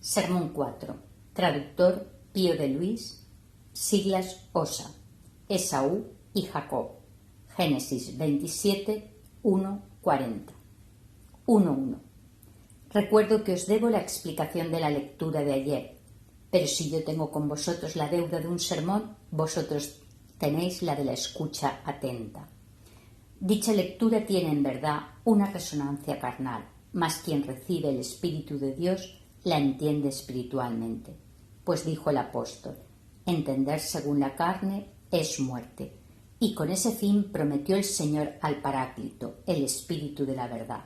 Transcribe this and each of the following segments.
Sermón 4. Traductor Pío de Luis. Siglas OSA. Esaú y Jacob. Génesis 27, 1, 40. 1.1. Recuerdo que os debo la explicación de la lectura de ayer, pero si yo tengo con vosotros la deuda de un sermón, vosotros tenéis la de la escucha atenta. Dicha lectura tiene en verdad una resonancia carnal, mas quien recibe el Espíritu de Dios la entiende espiritualmente. Pues dijo el apóstol: entender según la carne es muerte. Y con ese fin prometió el Señor al Paráclito, el Espíritu de la verdad.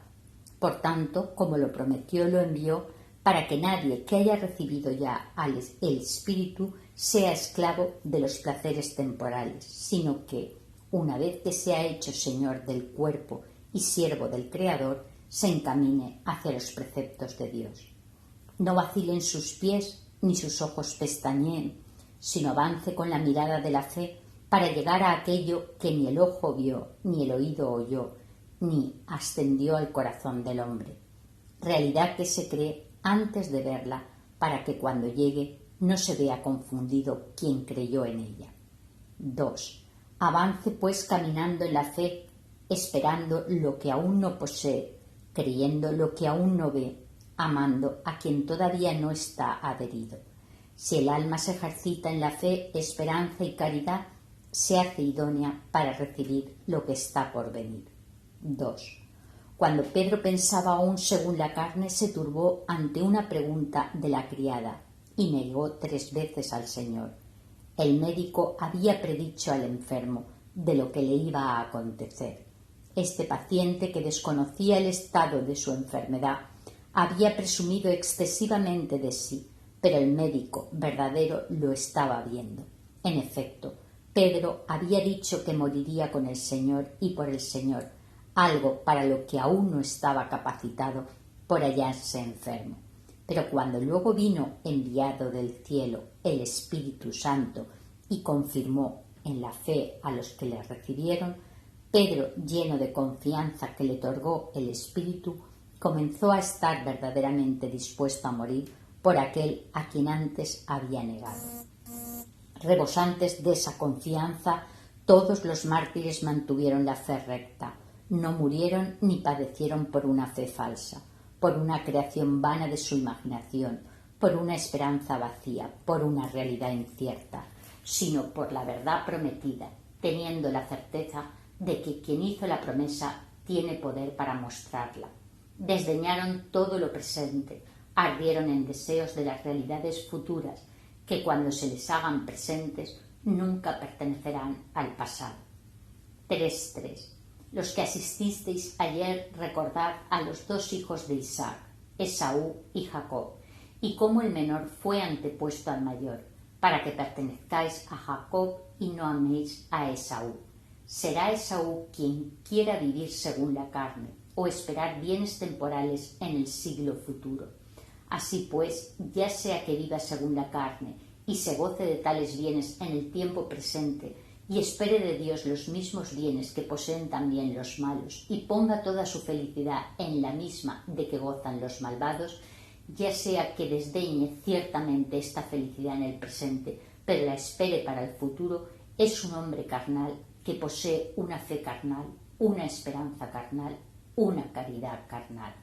Por tanto, como lo prometió, lo envió para que nadie que haya recibido ya el Espíritu sea esclavo de los placeres temporales, sino que, una vez que se ha hecho Señor del cuerpo y siervo del Creador, se encamine hacia los preceptos de Dios. No vacilen sus pies ni sus ojos pestañeen, sino avance con la mirada de la fe para llegar a aquello que ni el ojo vio, ni el oído oyó, ni ascendió al corazón del hombre. Realidad que se cree antes de verla, para que cuando llegue no se vea confundido quien creyó en ella. 2. Avance pues caminando en la fe, esperando lo que aún no posee, creyendo lo que aún no ve, amando a quien todavía no está adherido. Si el alma se ejercita en la fe, esperanza y caridad, se hace idónea para recibir lo que está por venir. 2. Cuando Pedro pensaba aún según la carne, se turbó ante una pregunta de la criada y negó 3 veces al Señor. El médico había predicho al enfermo de lo que le iba a acontecer. Este paciente, que desconocía el estado de su enfermedad, había presumido excesivamente de sí, pero el médico verdadero lo estaba viendo. En efecto, Pedro había dicho que moriría con el Señor y por el Señor, algo para lo que aún no estaba capacitado por hallarse enfermo. Pero cuando luego vino enviado del cielo el Espíritu Santo y confirmó en la fe a los que le recibieron, Pedro, lleno de confianza que le otorgó el Espíritu, comenzó a estar verdaderamente dispuesto a morir por aquel a quien antes había negado. Rebosantes de esa confianza, todos los mártires mantuvieron la fe recta, no murieron ni padecieron por una fe falsa, por una creación vana de su imaginación, por una esperanza vacía, por una realidad incierta, sino por la verdad prometida, teniendo la certeza de que quien hizo la promesa tiene poder para mostrarla. Desdeñaron todo lo presente, ardieron en deseos de las realidades futuras, que cuando se les hagan presentes nunca pertenecerán al pasado. 3.3. Los que asististeis ayer, recordad a los 2 hijos de Isaac, Esaú y Jacob, y cómo el menor fue antepuesto al mayor, para que pertenezcáis a Jacob y no améis a Esaú. Será Esaú quien quiera vivir según la carne, o esperar bienes temporales en el siglo futuro. Así pues, ya sea que viva según la carne y se goce de tales bienes en el tiempo presente, y espere de Dios los mismos bienes que poseen también los malos, y ponga toda su felicidad en la misma de que gozan los malvados, ya sea que desdeñe ciertamente esta felicidad en el presente, pero la espere para el futuro, es un hombre carnal que posee una fe carnal, una esperanza carnal, una caridad carnal.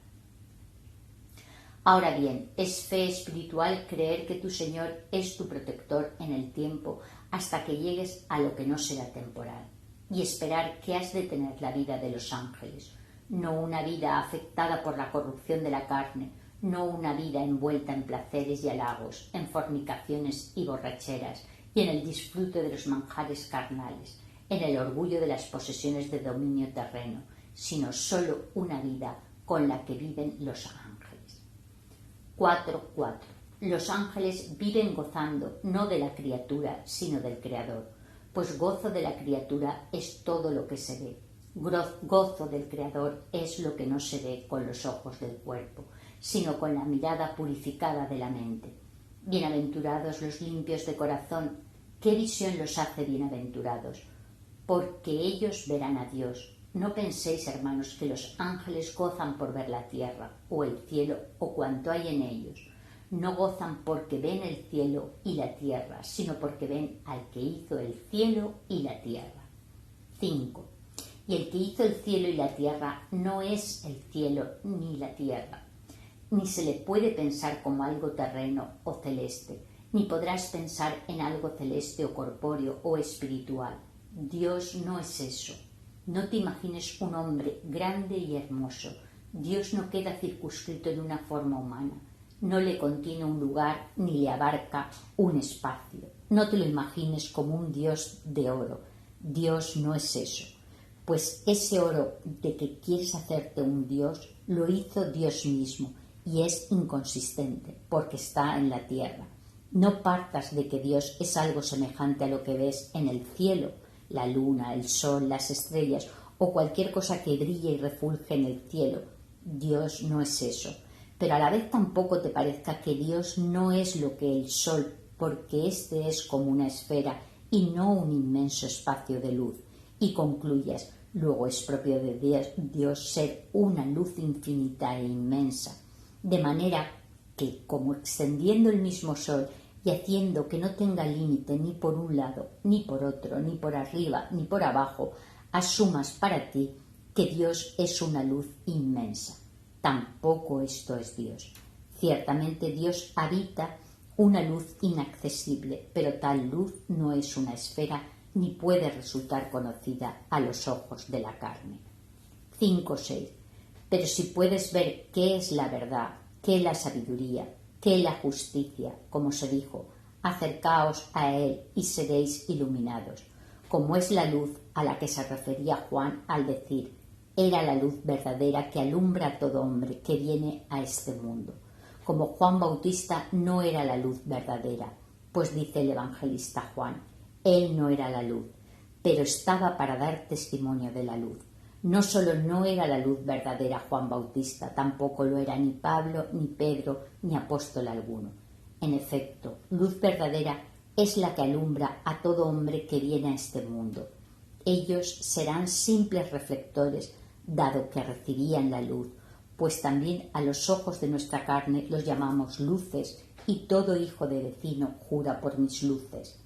Ahora bien, es fe espiritual creer que tu Señor es tu protector en el tiempo hasta que llegues a lo que no será temporal, y esperar que has de tener la vida de los ángeles, no una vida afectada por la corrupción de la carne, no una vida envuelta en placeres y halagos, en fornicaciones y borracheras, y en el disfrute de los manjares carnales, en el orgullo de las posesiones de dominio terreno, sino solo una vida con la que viven los ángeles. 4.4. Los ángeles viven gozando no de la criatura, sino del Creador, pues gozo de la criatura es todo lo que se ve. Gozo del Creador es lo que no se ve con los ojos del cuerpo, sino con la mirada purificada de la mente. Bienaventurados los limpios de corazón, ¿qué visión los hace bienaventurados? Porque ellos verán a Dios. No penséis, hermanos, que los ángeles gozan por ver la tierra, o el cielo, o cuanto hay en ellos. no gozan porque ven el cielo y la tierra, sino porque ven al que hizo el cielo y la tierra. 5. Y el que hizo el cielo y la tierra no es el cielo ni la tierra, ni se le puede pensar como algo terreno o celeste, ni podrás pensar en algo celeste o corpóreo o espiritual. Dios no es eso. No te imagines un hombre grande y hermoso. Dios no queda circunscrito en una forma humana. No le contiene un lugar ni le abarca un espacio. No te lo imagines como un Dios de oro. Dios no es eso. Pues ese oro de que quieres hacerte un Dios, lo hizo Dios mismo y es inconsistente porque está en la tierra. No partas de que Dios es algo semejante a lo que ves en el cielo, la luna, el sol, las estrellas o cualquier cosa que brille y refulge en el cielo. Dios no es eso. Pero a la vez tampoco te parezca que Dios no es lo que el sol, porque éste es como una esfera y no un inmenso espacio de luz. Y concluyas, luego es propio de Dios ser una luz infinita e inmensa. De manera que, como extendiendo el mismo sol y haciendo que no tenga límite ni por un lado, ni por otro, ni por arriba, ni por abajo, asumas para ti que Dios es una luz inmensa. Tampoco esto es Dios. Ciertamente Dios habita una luz inaccesible, pero tal luz no es una esfera ni puede resultar conocida a los ojos de la carne. 5.6. Pero si puedes ver qué es la verdad, qué es la sabiduría, qué es la justicia, como se dijo, acercaos a él y seréis iluminados, como es la luz a la que se refería Juan al decir, era la luz verdadera que alumbra a todo hombre que viene a este mundo. Como Juan Bautista no era la luz verdadera, pues dice el evangelista Juan, él no era la luz, pero estaba para dar testimonio de la luz. No solo no era la luz verdadera Juan Bautista, tampoco lo era ni Pablo, ni Pedro, ni apóstol alguno. En efecto, luz verdadera es la que alumbra a todo hombre que viene a este mundo. Ellos serán simples reflectores, dado que recibían la luz, pues también a los ojos de nuestra carne los llamamos luces, y todo hijo de vecino jura por mis luces.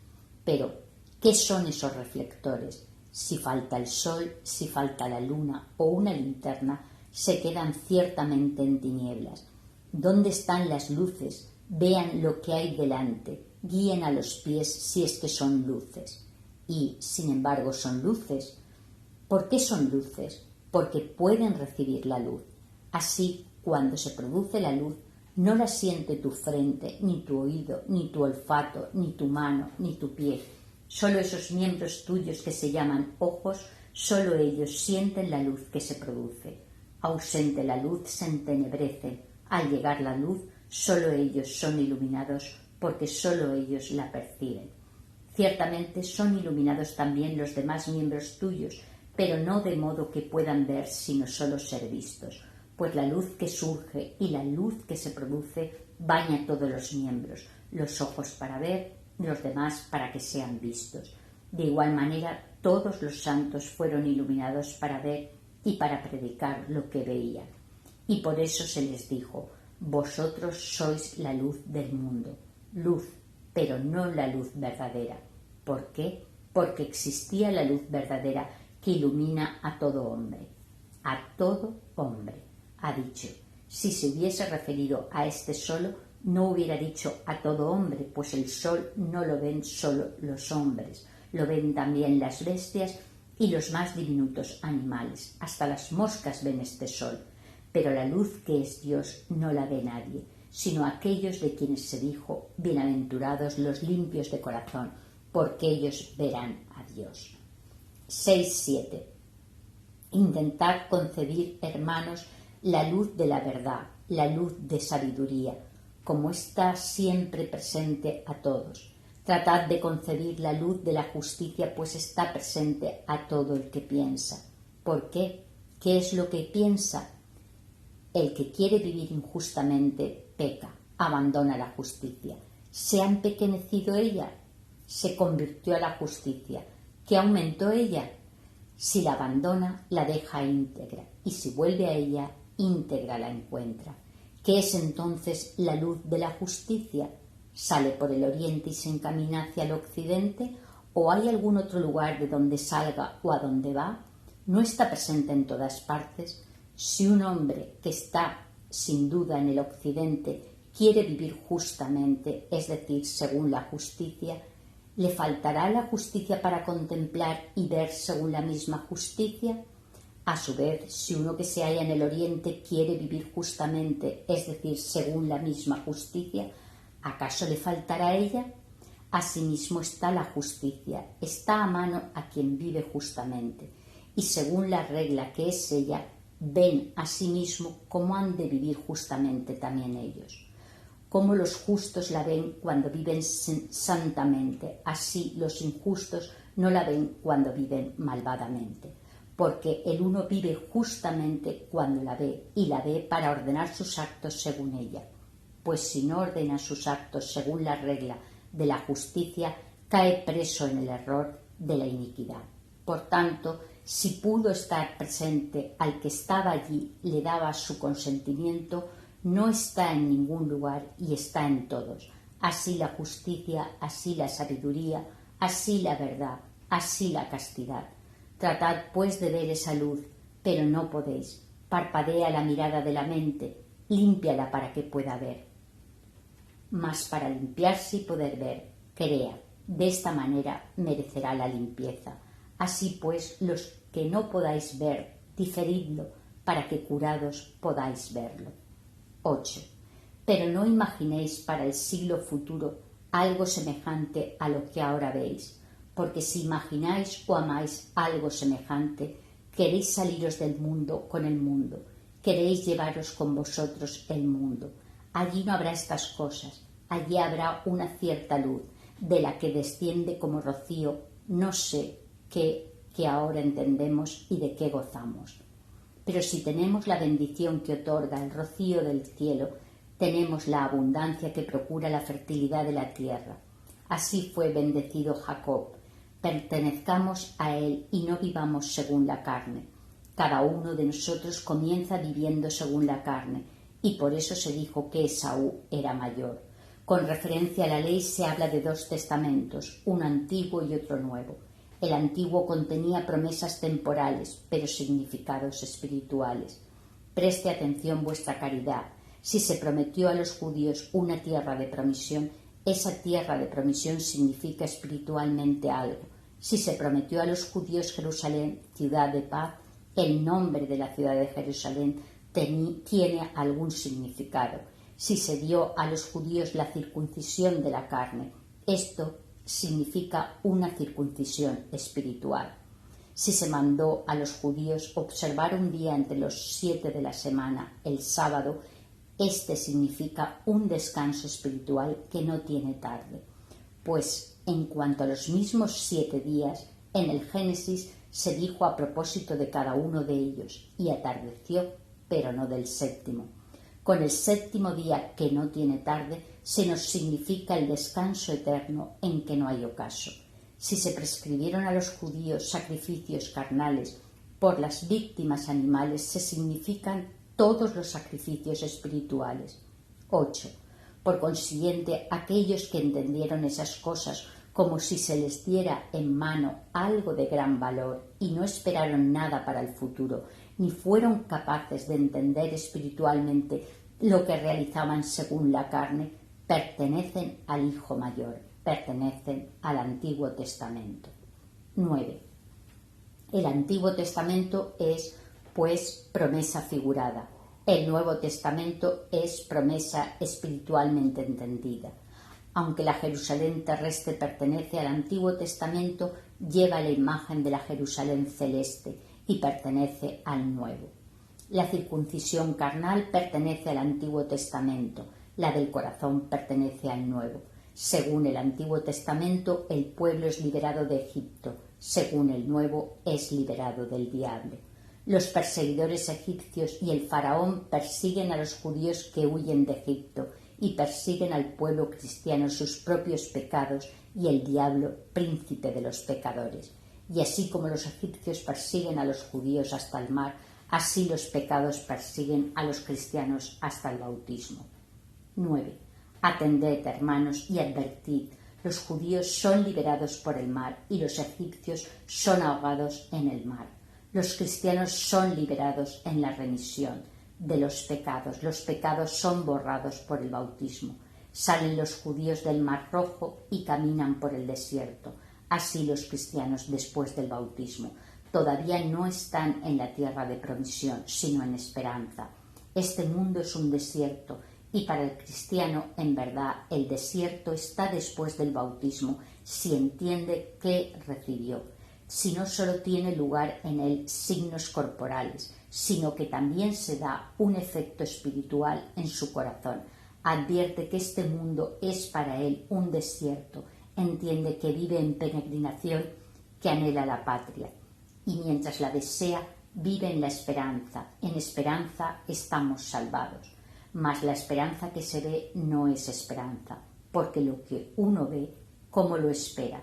Pero, ¿qué son esos reflectores? Si falta el sol, si falta la luna o una linterna, se quedan ciertamente en tinieblas. ¿Dónde están las luces? Vean lo que hay delante, guíen a los pies si es que son luces. Y, sin embargo, son luces. ¿Por qué son luces? Porque pueden recibir la luz. Así, cuando se produce la luz, no la siente tu frente, ni tu oído, ni tu olfato, ni tu mano, ni tu pie. Solo esos miembros tuyos que se llaman ojos, solo ellos sienten la luz que se produce. Ausente la luz, se entenebrecen. Al llegar la luz, solo ellos son iluminados, porque solo ellos la perciben. Ciertamente son iluminados también los demás miembros tuyos, pero no de modo que puedan ver, sino solo ser vistos, pues la luz que surge y la luz que se produce baña todos los miembros, los ojos para ver, los demás para que sean vistos. De igual manera, todos los santos fueron iluminados para ver y para predicar lo que veían. Y por eso se les dijo, vosotros sois la luz del mundo, luz, pero no la luz verdadera. ¿Por qué? Porque existía la luz verdadera que ilumina a todo hombre. A todo hombre, ha dicho. Si se hubiese referido a este solo, no hubiera dicho a todo hombre, pues el sol no lo ven solo los hombres, lo ven también las bestias y los más diminutos animales. Hasta las moscas ven este sol, pero la luz que es Dios no la ve nadie, sino aquellos de quienes se dijo, bienaventurados los limpios de corazón, porque ellos verán a Dios. 6.7. Intentad concebir, hermanos, la luz de la verdad, la luz de sabiduría, como está siempre presente a todos. Tratad de concebir la luz de la justicia, pues está presente a todo el que piensa. ¿Por qué? ¿Qué es lo que piensa? El que quiere vivir injustamente peca, abandona la justicia. ¿Se ha empequeñecido ella? Se convirtió a la justicia. ¿Qué aumentó ella? Si la abandona, la deja íntegra, y si vuelve a ella, íntegra la encuentra. ¿Qué es entonces la luz de la justicia? ¿Sale por el oriente y se encamina hacia el occidente? ¿O hay algún otro lugar de donde salga o a donde va? ¿No está presente en todas partes? Si un hombre que está sin duda en el occidente quiere vivir justamente, es decir, según la justicia, ¿le faltará la justicia para contemplar y ver según la misma justicia? A su vez, si uno que se halla en el oriente quiere vivir justamente, es decir, según la misma justicia, ¿acaso le faltará ella? Asimismo está la justicia, está a mano a quien vive justamente, y según la regla que es ella, ven a sí mismo cómo han de vivir justamente también ellos. Como los justos la ven cuando viven santamente, así los injustos no la ven cuando viven malvadamente, porque el uno vive justamente cuando la ve, y la ve para ordenar sus actos según ella, pues si no ordena sus actos según la regla de la justicia, cae preso en el error de la iniquidad. Por tanto, si pudo estar presente al que estaba allí, le daba su consentimiento, no está en ningún lugar y está en todos. Así la justicia, así la sabiduría, así la verdad, así la castidad. Tratad pues de ver esa luz, pero no podéis. Parpadea la mirada de la mente, límpiala para que pueda ver. Mas para limpiarse y poder ver, crea. De esta manera merecerá la limpieza. Así pues, los que no podáis ver, diferidlo, para que curados podáis verlo. 8. Pero no imaginéis para el siglo futuro algo semejante a lo que ahora veis, porque si imagináis o amáis algo semejante, queréis saliros del mundo con el mundo, queréis llevaros con vosotros el mundo. Allí no habrá estas cosas, allí habrá una cierta luz, de la que desciende como rocío, no sé qué, que ahora entendemos y de qué gozamos. Pero si tenemos la bendición que otorga el rocío del cielo, tenemos la abundancia que procura la fertilidad de la tierra. Así fue bendecido Jacob. Pertenezcamos a él y no vivamos según la carne. Cada uno de nosotros comienza viviendo según la carne, y por eso se dijo que Esaú era mayor. Con referencia a la ley se habla de 2 testamentos, uno antiguo y otro nuevo. El antiguo contenía promesas temporales, pero significados espirituales. Preste atención vuestra caridad. Si se prometió a los judíos una tierra de promisión, esa tierra de promisión significa espiritualmente algo. Si se prometió a los judíos Jerusalén, ciudad de paz, el nombre de la ciudad de Jerusalén tiene algún significado. Si se dio a los judíos la circuncisión de la carne, esto significa una circuncisión espiritual. Si se mandó a los judíos observar un día entre los 7 de la semana, el sábado, este significa un descanso espiritual que no tiene tarde. Pues en cuanto a los mismos 7 días, en el Génesis se dijo a propósito de cada uno de ellos, y atardeció, pero no del séptimo. Con el séptimo día, que no tiene tarde, se nos significa el descanso eterno en que no hay ocaso. Si se prescribieron a los judíos sacrificios carnales por las víctimas animales, se significan todos los sacrificios espirituales. 8. Por consiguiente, aquellos que entendieron esas cosas como si se les diera en mano algo de gran valor y no esperaron nada para el futuro, ni fueron capaces de entender espiritualmente lo que realizaban según la carne, pertenecen al Hijo Mayor, pertenecen al Antiguo Testamento. 9. El Antiguo Testamento es, pues, promesa figurada. El Nuevo Testamento es promesa espiritualmente entendida. Aunque la Jerusalén terrestre pertenece al Antiguo Testamento, lleva la imagen de la Jerusalén celeste y pertenece al Nuevo. La circuncisión carnal pertenece al Antiguo Testamento, la del corazón pertenece al Nuevo. Según el Antiguo Testamento, el pueblo es liberado de Egipto, según el Nuevo es liberado del diablo. Los perseguidores egipcios y el faraón persiguen a los judíos que huyen de Egipto y persiguen al pueblo cristiano sus propios pecados y el diablo, príncipe de los pecadores. Y así como los egipcios persiguen a los judíos hasta el mar, Así los pecados persiguen a los cristianos hasta el bautismo. 9. Atended, hermanos, y advertid. Los judíos son liberados por el mar y los egipcios son ahogados en el mar. Los cristianos son liberados en la remisión de los pecados. Los pecados son borrados por el bautismo. Salen los judíos del Mar Rojo y caminan por el desierto. Así los cristianos después del bautismo todavía no están en la tierra de promisión, sino en esperanza. Este mundo es un desierto y para el cristiano, en verdad, el desierto está después del bautismo si entiende que recibió. Si no solo tiene lugar en él signos corporales, sino que también se da un efecto espiritual en su corazón. Advierte que este mundo es para él un desierto, entiende que vive en peregrinación, que anhela la patria. Y mientras la desea, vive en la esperanza. En esperanza estamos salvados. Mas la esperanza que se ve no es esperanza, porque lo que uno ve, ¿cómo lo espera?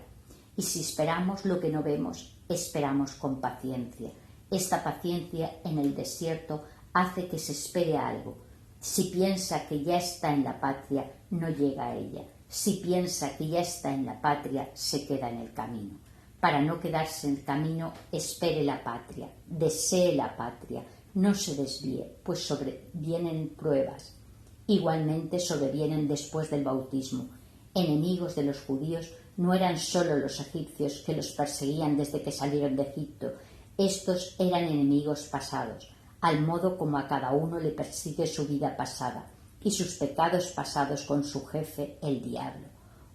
Y si esperamos lo que no vemos, esperamos con paciencia. Esta paciencia en el desierto hace que se espere algo. Si piensa que ya está en la patria, no llega a ella. Si piensa que ya está en la patria, se queda en el camino. Para no quedarse en el camino, espere la patria, desee la patria, no se desvíe, pues sobrevienen pruebas. Igualmente sobrevienen después del bautismo. Enemigos de los judíos no eran solo los egipcios que los perseguían desde que salieron de Egipto. Estos eran enemigos pasados, al modo como a cada uno le persigue su vida pasada y sus pecados pasados con su jefe, el diablo.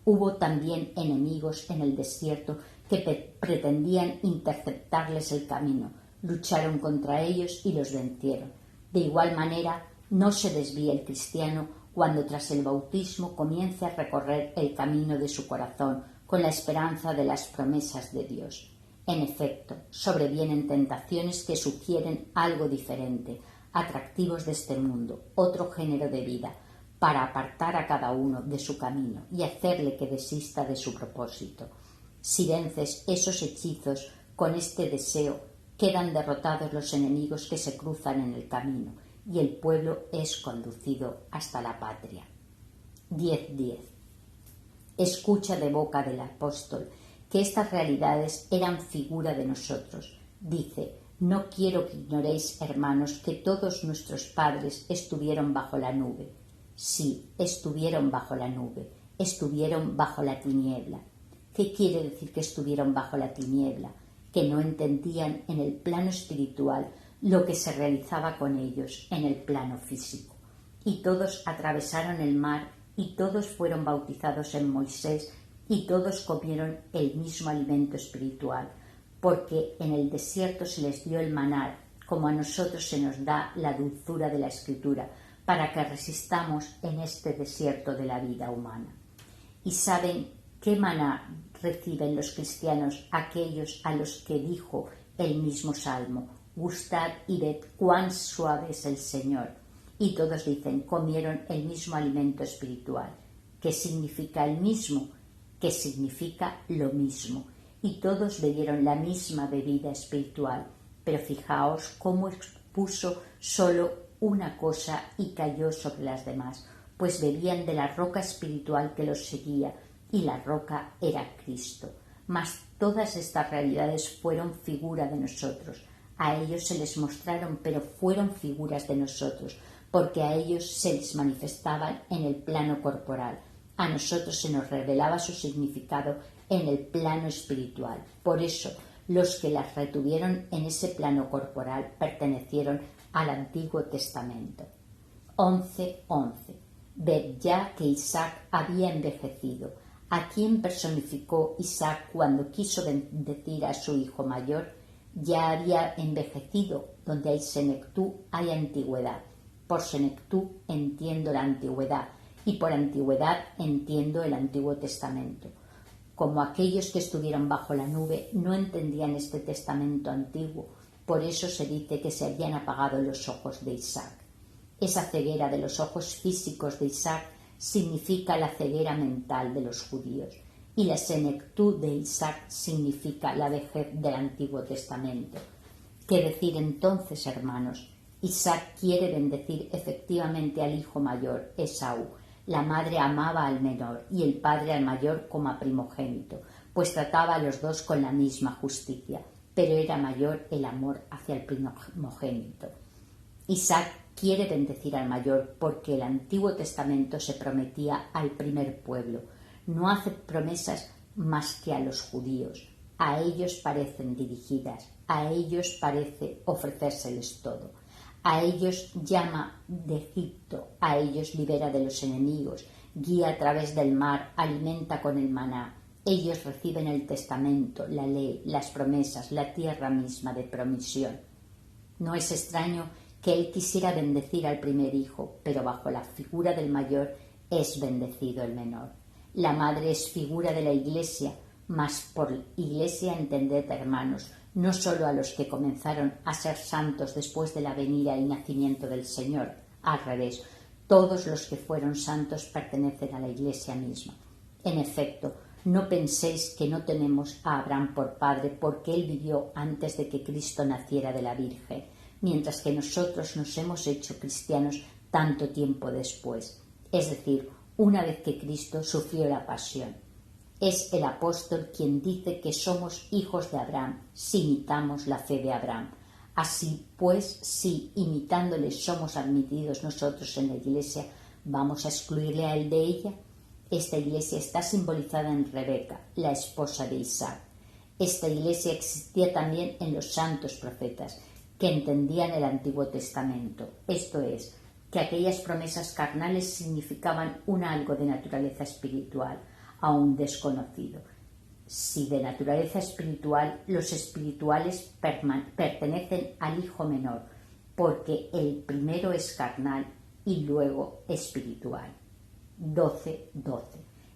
Hubo también enemigos en el desierto que pretendían interceptarles el camino. Lucharon contra ellos y los vencieron. De igual manera, no se desvíe el cristiano cuando tras el bautismo comience a recorrer el camino de su corazón con la esperanza de las promesas de Dios. En efecto, sobrevienen tentaciones que sugieren algo diferente, atractivos de este mundo, otro género de vida, para apartar a cada uno de su camino y hacerle que desista de su propósito. Si vences esos hechizos con este deseo, quedan derrotados los enemigos que se cruzan en el camino y el pueblo es conducido hasta la patria. 10.10. Escucha de boca del apóstol que estas realidades eran figura de nosotros. Dice: no quiero que ignoréis, hermanos, que todos nuestros padres estuvieron bajo la nube. Sí, estuvieron bajo la nube, estuvieron bajo la tiniebla. ¿Qué quiere decir que estuvieron bajo la tiniebla? Que no entendían en el plano espiritual lo que se realizaba con ellos en el plano físico. Y todos atravesaron el mar y todos fueron bautizados en Moisés y todos comieron el mismo alimento espiritual, porque en el desierto se les dio el maná, como a nosotros se nos da la dulzura de la Escritura, para que resistamos en este desierto de la vida humana. ¿Y saben qué maná reciben los cristianos, aquellos a los que dijo el mismo Salmo: gustad y ved cuán suave es el Señor? Y todos dicen: comieron el mismo alimento espiritual. ¿Qué significa el mismo? Que significa lo mismo. Y todos bebieron la misma bebida espiritual. Pero fijaos cómo expuso solo una cosa y cayó sobre las demás, pues bebían de la roca espiritual que los seguía, y la roca era Cristo. Mas todas estas realidades fueron figura de nosotros. A ellos se les mostraron, pero fueron figuras de nosotros, porque a ellos se les manifestaban en el plano corporal. A nosotros se nos revelaba su significado en el plano espiritual. Por eso, los que las retuvieron en ese plano corporal pertenecieron al Antiguo Testamento. 11.11. Ved ya que Isaac había envejecido. ¿A quién personificó Isaac cuando quiso bendecir a su hijo mayor? Ya había envejecido. Donde hay senectud hay antigüedad. Por senectud entiendo la antigüedad, y por antigüedad entiendo el Antiguo Testamento. Como aquellos que estuvieron bajo la nube no entendían este testamento antiguo, por eso se dice que se habían apagado los ojos de Isaac. Esa ceguera de los ojos físicos de Isaac significa la ceguera mental de los judíos, y la senectud de Isaac significa la vejez del Antiguo Testamento. ¿Qué decir entonces, hermanos? Isaac quiere bendecir efectivamente al hijo mayor, Esaú. La madre amaba al menor y el padre al mayor como a primogénito, pues trataba a los dos con la misma justicia, pero era mayor el amor hacia el primogénito. Isaac quiere bendecir al mayor porque el Antiguo Testamento se prometía al primer pueblo. No hace promesas más que a los judíos. A ellos parecen dirigidas, a ellos parece ofrecérseles todo. A ellos llama de Egipto, a ellos libera de los enemigos, guía a través del mar, alimenta con el maná. Ellos reciben el testamento, la ley, las promesas, la tierra misma de promisión. No es extraño que él quisiera bendecir al primer hijo, pero bajo la figura del mayor es bendecido el menor. La madre es figura de la Iglesia, mas por Iglesia entended, hermanos, no solo a los que comenzaron a ser santos después de la venida y nacimiento del Señor, al revés, todos los que fueron santos pertenecen a la Iglesia misma. En efecto, no penséis que no tenemos a Abraham por padre, porque él vivió antes de que Cristo naciera de la Virgen, mientras que nosotros nos hemos hecho cristianos tanto tiempo después, es decir, una vez que Cristo sufrió la pasión. Es el apóstol quien dice que somos hijos de Abraham si imitamos la fe de Abraham. Así pues, si imitándole somos admitidos nosotros en la Iglesia, ¿vamos a excluirle a él de ella? Esta Iglesia está simbolizada en Rebeca, la esposa de Isaac. Esta Iglesia existía también en los santos profetas, que entendían el Antiguo Testamento, esto es, que aquellas promesas carnales significaban un algo de naturaleza espiritual, aún desconocido. Si de naturaleza espiritual, los espirituales pertenecen al hijo menor, porque el primero es carnal y luego espiritual. 12:12.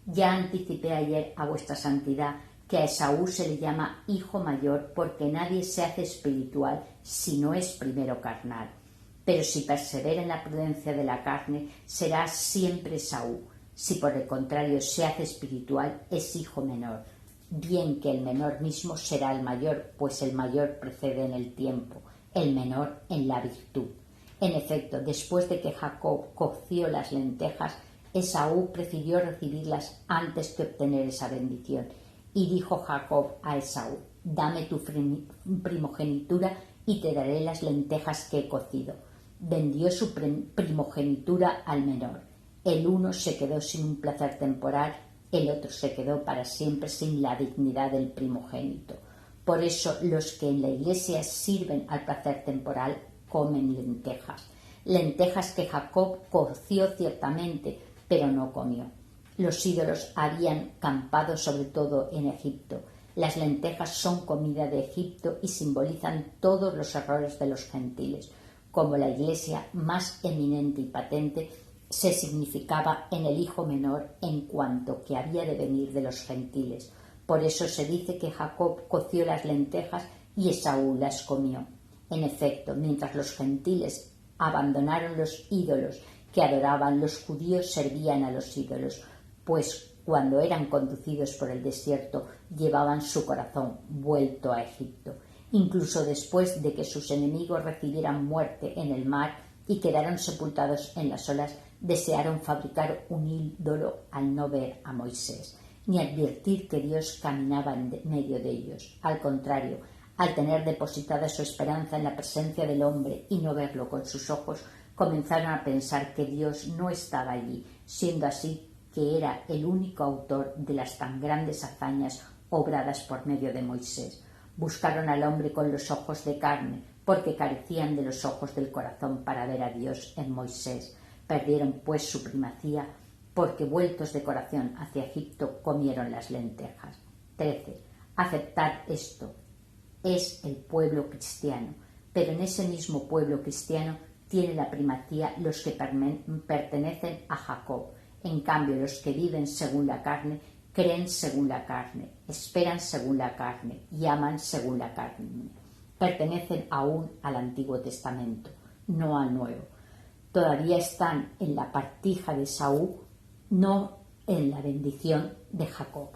Ya anticipé ayer a vuestra santidad que a Esaú se le llama hijo mayor porque nadie se hace espiritual si no es primero carnal. Pero si persevera en la prudencia de la carne, será siempre Esaú. Si por el contrario se hace espiritual, es hijo menor. Bien que el menor mismo será el mayor, pues el mayor precede en el tiempo, el menor en la virtud. En efecto, después de que Jacob coció las lentejas, Esaú prefirió recibirlas antes que obtener esa bendición. Y dijo Jacob a Esaú: dame tu primogenitura y te daré las lentejas que he cocido. Vendió su primogenitura al menor. El uno se quedó sin un placer temporal, el otro se quedó para siempre sin la dignidad del primogénito. Por eso los que en la Iglesia sirven al placer temporal comen lentejas. Lentejas que Jacob coció ciertamente, pero no comió. Los ídolos habían campado sobre todo en Egipto. Las lentejas son comida de Egipto y simbolizan todos los errores de los gentiles. Como la Iglesia más eminente y patente se significaba en el hijo menor en cuanto que había de venir de los gentiles. Por eso se dice que Jacob coció las lentejas y Esaú las comió. En efecto, mientras los gentiles abandonaron los ídolos que adoraban, los judíos servían a los ídolos, pues cuando eran conducidos por el desierto llevaban su corazón vuelto a Egipto. Incluso después de que sus enemigos recibieran muerte en el mar y quedaron sepultados en las olas, desearon fabricar un ídolo al no ver a Moisés, ni advertir que Dios caminaba en medio de ellos. Al contrario, al tener depositada su esperanza en la presencia del hombre y no verlo con sus ojos, comenzaron a pensar que Dios no estaba allí, siendo así que era el único autor de las tan grandes hazañas obradas por medio de Moisés. Buscaron al hombre con los ojos de carne, porque carecían de los ojos del corazón para ver a Dios en Moisés. Perdieron pues su primacía, porque vueltos de corazón hacia Egipto comieron las lentejas. 13. Aceptad esto. Es el pueblo cristiano, pero en ese mismo pueblo cristiano tiene la primacía los que pertenecen a Jacob. En cambio, los que viven según la carne creen según la carne, esperan según la carne y aman según la carne. Pertenecen aún al Antiguo Testamento, no al Nuevo. Todavía están en la partija de Esaú, no en la bendición de Jacob.